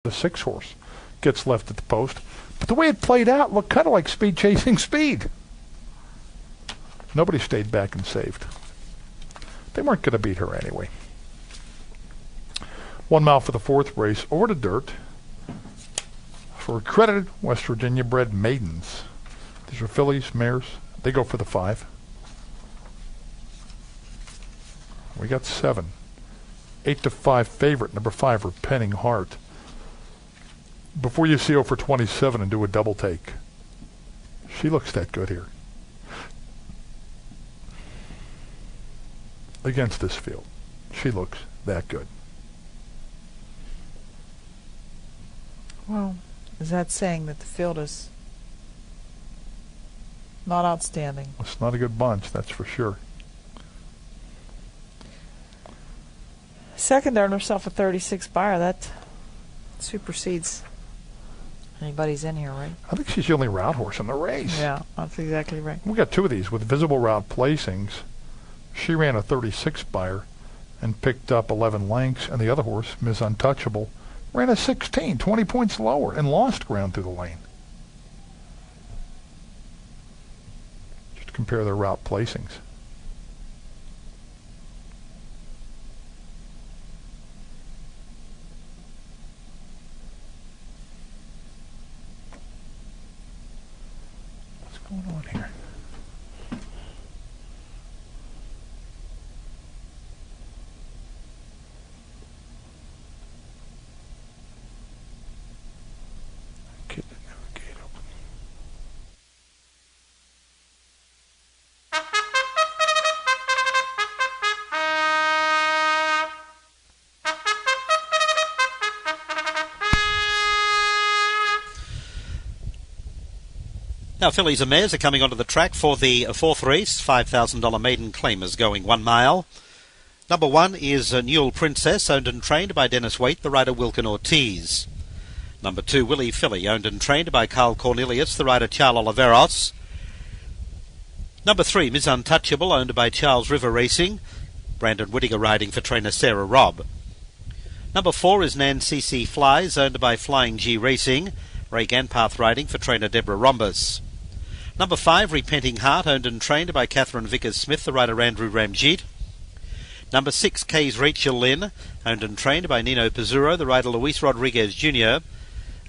The 6 horse gets left at the post. But the way it played out looked kind of like speed chasing speed. Nobody stayed back and saved. They weren't going to beat her anyway. 1 mile for the 4th race over to dirt for accredited West Virginia bred maidens. These are fillies, mares. They go for the 5. We got 7. 8-5 favorite, number 5, Repenting Heart. Before you see 0 for 27 and do a double take, she looks that good here. Against this field, she looks that good. Well, is that saying that the field is not outstanding? It's not a good bunch, that's for sure. Second earned herself a 36 buyer. That supersedes anybody's in here, right? I think she's the only route horse in the race. Yeah, that's exactly right. We got 2 of these with visible route placings. She ran a 36 buyer and picked up 11 lengths, and the other horse, Ms. Untouchable, ran a 16, 20 points lower, and lost ground through the lane. Just compare their route placings. What's going on here? Okay, navigate open. Now, fillies and mares are coming onto the track for the 4th race. $5,000 maiden claimers going 1 mile. Number 1 is Newell Princess, owned and trained by Dennis Waite, the rider Wilkin Ortiz. Number 2, Willie Filly, owned and trained by Carl Cornelius, the rider Charles Oliveros. Number 3, Ms. Untouchable, owned by Charles River Racing, Brandon Whittaker riding for trainer Sarah Robb. Number 4 is Nan Cee Cee Flies, owned by Flying G Racing, Ray Ganpath riding for trainer Deborah Rhombus. Number 5, Repenting Heart, owned and trained by Catherine Vickers-Smith, the rider Andrew Ramjeet. Number 6, K's Rachel Lynn, owned and trained by Nino Pizzuro, the rider Luis Rodriguez Jr.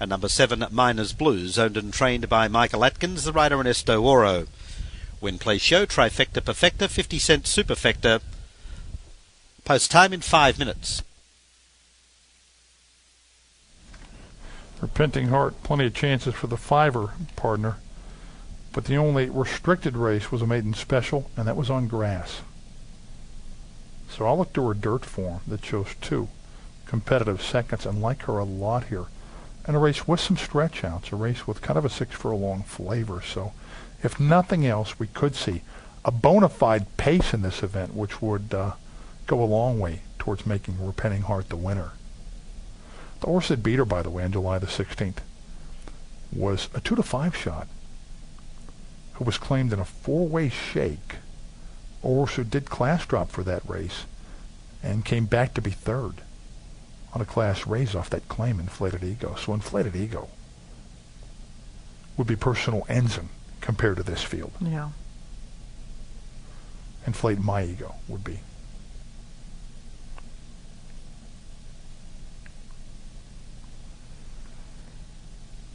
And number 7, Miners Blues, owned and trained by Michael Atkins, the rider Ernesto Oro. Win, play, show, trifecta, perfecta, 50-cent superfecta. Post time in 5 minutes. Repenting Heart, plenty of chances for the 5er partner. But the only restricted race was a maiden special, and that was on grass. So I'll look to her dirt form that shows 2 competitive seconds and like her a lot here. And a race with some stretch outs, a race with kind of a 6-furlong flavor. So if nothing else, we could see a bona fide pace in this event, which would go a long way towards making Repenting Heart the winner. The horse that beat her, by the way, on July the 16th, was a 2-5 shot, who was claimed in a 4-way shake. A horse who did class drop for that race and came back to be 3rd on a class raise off that claim, Inflated Ego. So Inflated Ego would be personal ensign compared to this field. Yeah. Inflate My Ego would be.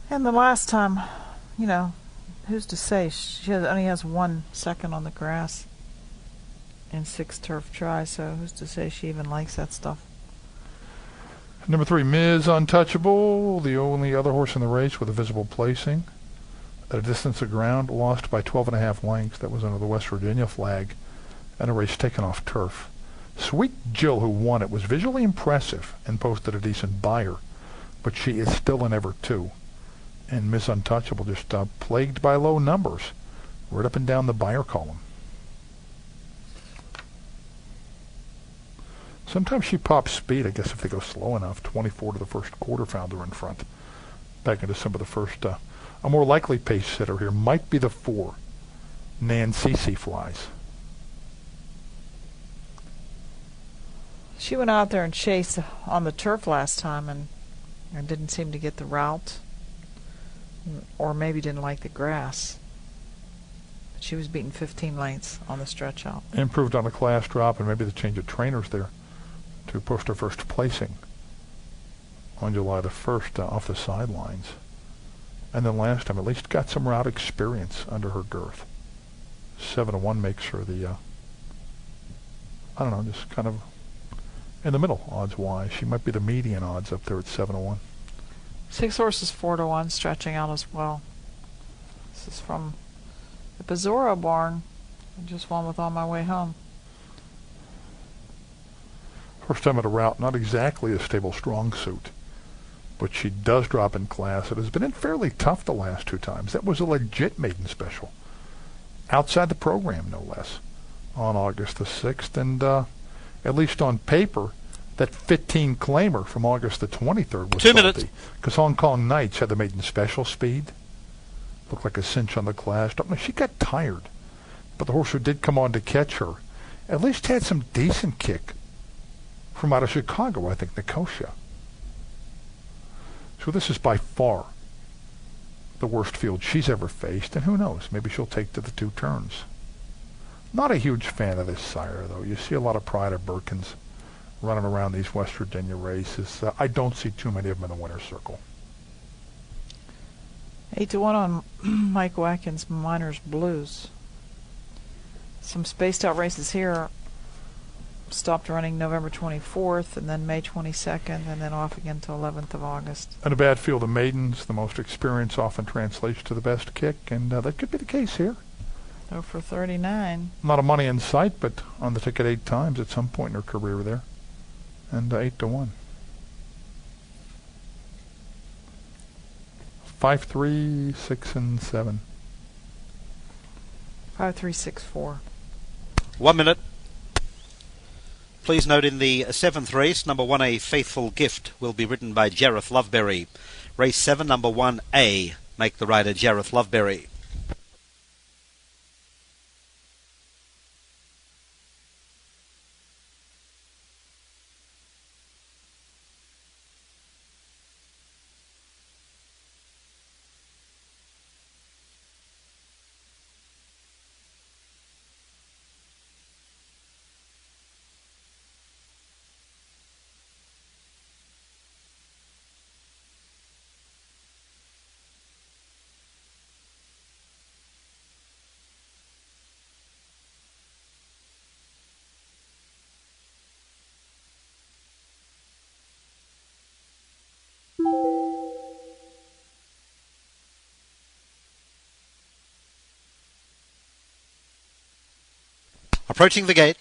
And the last time, who's to say? She only has 1 second on the grass in 6 turf tries, so who's to say she even likes that stuff? Number 3, Ms. Untouchable, the only other horse in the race with a visible placing. At a distance of ground, lost by 12.5 lengths. That was under the West Virginia flag, and a race taken off turf. Sweet Jill, who won it, was visually impressive and posted a decent buyer, but she is still an ever 2. And Ms. Untouchable just plagued by low numbers right up and down the buyer column. Sometimes she pops speed, I guess, if they go slow enough. 24 to the first quarter found her in front. Back into some of the first. A more likely pace setter here might be the 4, Nan Cee Cee Flies. She went out there and chased on the turf last time and and didn't seem to get the route, or maybe didn't like the grass. She was beating 15 lengths on the stretch out. Improved on a class drop, and maybe the change of trainers there to post her first placing on July the 1st off the sidelines. And then last time, at least got some route experience under her girth. 7-1 makes her the, I don't know, just kind of in the middle odds-wise. She might be the median odds up there at 7-1. 6 horses 4-1, stretching out as well. This is from the Pizzoro barn. I just won with On My Way Home. First time at a route, not exactly a stable strong suit, but she does drop in class. It has been fairly tough the last 2 times. That was a legit maiden special, outside the program no less, on August the 6th, and at least on paper, that 15 claimer from August the 23rd was 2 minutes. Because Hong Kong Knights had the maiden special speed. Looked like a cinch on the class. She got tired, but the horse who did come on to catch her at least had some decent kick from out of Chicago, I think, Nicosia. So this is by far the worst field she's ever faced, and who knows, maybe she'll take to the 2 turns. Not a huge fan of this sire, though. You see a lot of Pride of Birkins running around these West Virginia races. I don't see too many of them in the winner's circle. 8-1 on Mike Watkins' Miners Blues. Some spaced out races here. Stopped running November 24th, and then May 22nd, and then off again till 11th of August. And a bad field of maidens. The most experience often translates to the best kick, and that could be the case here. 0 for 39. A lot of money in sight, but on the ticket 8 times at some point in her career there. And 8-1. 5, 3, 6, and 7. 5, 3, 6, 4. 1 minute. Please note in the 7th race, number 1, A Faithful Gift, will be ridden by Jareth Loveberry. Race 7, number 1A, make the rider Jareth Loveberry. Approaching the gate.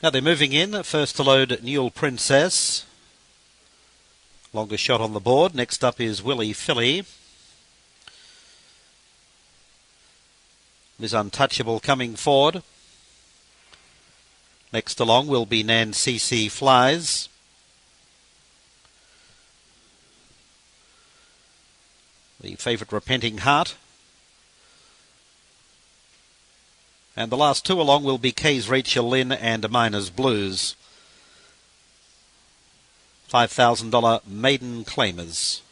Now they're moving in. First to load Newell Princess. Longest shot on the board. Next up is Willie Philly. Miss Untouchable coming forward. Next along will be Nan Cee Cee Flies. The favourite Repenting Heart. And the last 2 along will be Kay's Rachel Lynn and Miners Blues. $5,000 maiden claimers.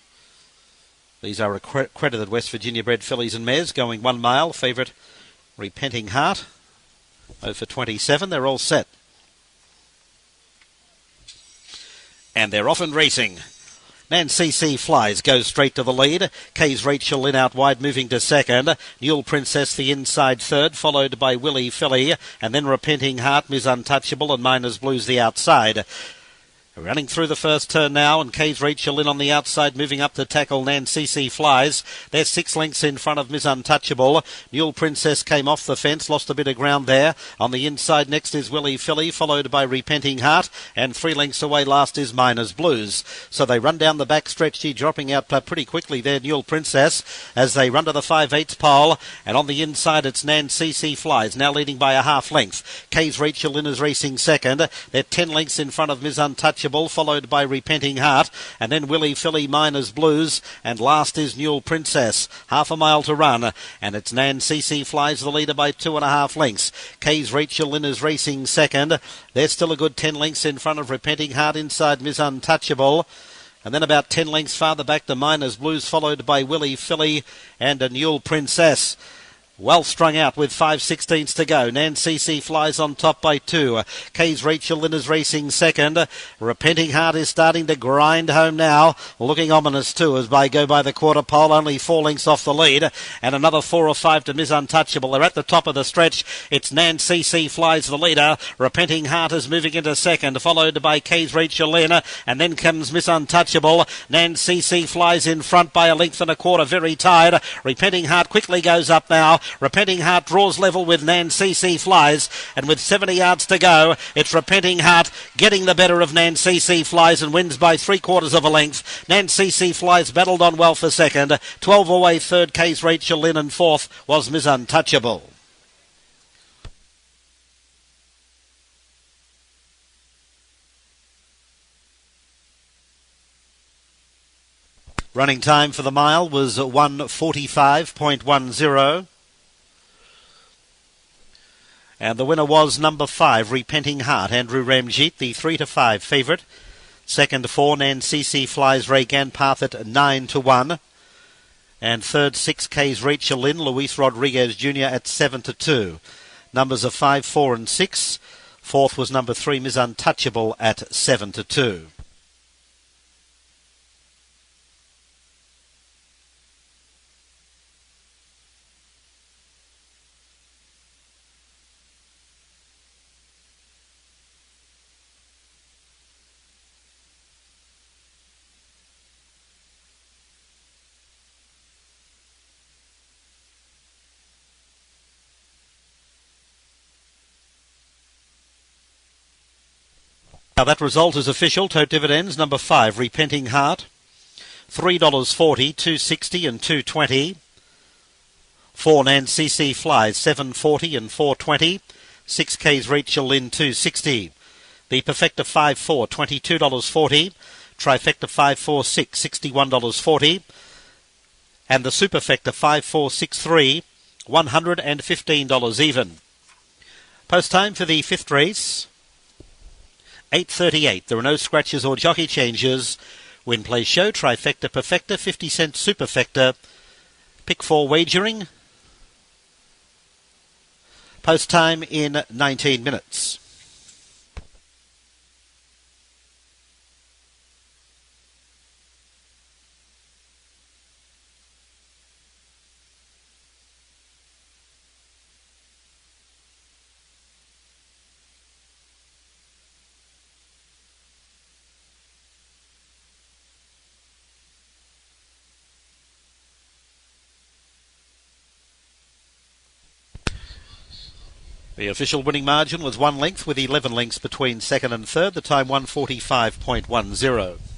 These are accredited West Virginia bred fillies and mares going 1 mile. Favourite Repenting Heart. 0 for 27. They're all set. And they're off and racing. Nan Cee Cee Flies goes straight to the lead. Kay's Rachel Lynn out wide, moving to second. Newell Princess the inside third, followed by Willie Philly, and then Repenting Heart, Miss Untouchable, and Miners Blues the outside. Running through the first turn now, and Kay's Rachel Lynn on the outside, moving up to tackle Nan Cee Cee Flies. They're 6 lengths in front of Miss Untouchable. Newell Princess came off the fence, lost a bit of ground there. On the inside next is Willie Philly, followed by Repenting Heart, and 3 lengths away last is Miners Blues. So they run down the back stretch here, dropping out pretty quickly there, Newell Princess, as they run to the 5/8 pole, and on the inside it's Nan Cee Cee Flies, now leading by a half length. Kay's Rachel Lynn is racing second. They're 10 lengths in front of Miss Untouchable. Untouchable, followed by Repenting Heart, and then Willy Philly, Miners Blues, and last is Newell Princess. Half a mile to run, and it's Nan Cee Cee Flies the leader by 2.5 lengths. Kay's Rachel Lynn is racing second. There's still a good 10 lengths in front of Repenting Heart inside Miss Untouchable. And then about 10 lengths farther back to Miners Blues, followed by Willy Philly and a Newell Princess. Well strung out with 5/16 to go. Nan Cee Cee Flies on top by 2. Kay's Rachel Lynn is racing second. Repenting Heart is starting to grind home now. Looking ominous too as they go by the quarter pole. Only 4 lengths off the lead. And another 4 or 5 to Miss Untouchable. They're at the top of the stretch. It's Nan Cee Cee Flies the leader. Repenting Heart is moving into second, followed by Kay's Rachel Lynn. And then comes Miss Untouchable. Nan Cee Cee Flies in front by 1.25 lengths, very tired. Repenting Heart quickly goes up now. Repenting Heart draws level with Nan Cee Cee Flies, and with 70 yards to go, it's Repenting Heart getting the better of Nan Cee Cee Flies and wins by 3/4 length. Nan Cee Cee Flies battled on well for second. 12 away third, Kay's Rachel Lynn, and fourth was Miss Untouchable. Running time for the mile was 1:45.10. And the winner was number 5, Repenting Heart. Andrew Ramjeet, the 3-5 favourite. Second 4, Nan Cee Cee Flies, Ray Ganpath at 9-1. And third 6, Kay's Rachel Lynn, Luis Rodriguez Jr. at 7-2. Numbers are 5, 4 and 6. Fourth was number 3, Miss Untouchable at 7-2. Now that result is official. Tote dividends number 5, Repenting Heart, $3.40, $2.60 and $2.20. 4, Nan Cee Cee Flies, $7.40 and $4.20. 6, Kay's Rachel Lynn, $2.60. The Perfecta 5-4, $22.40. Trifecta 5-4-6, $61.40. And the Superfecta 5-4-6-3, $115 even. Post time for the 5th race, 8:38. There are no scratches or jockey changes. Win, play, show, trifecta, perfecta, 50-cent superfecta. Pick 4 wagering. Post time in 19 minutes. The official winning margin was 1 length with 11 lengths between second and third. The time 1:45.10.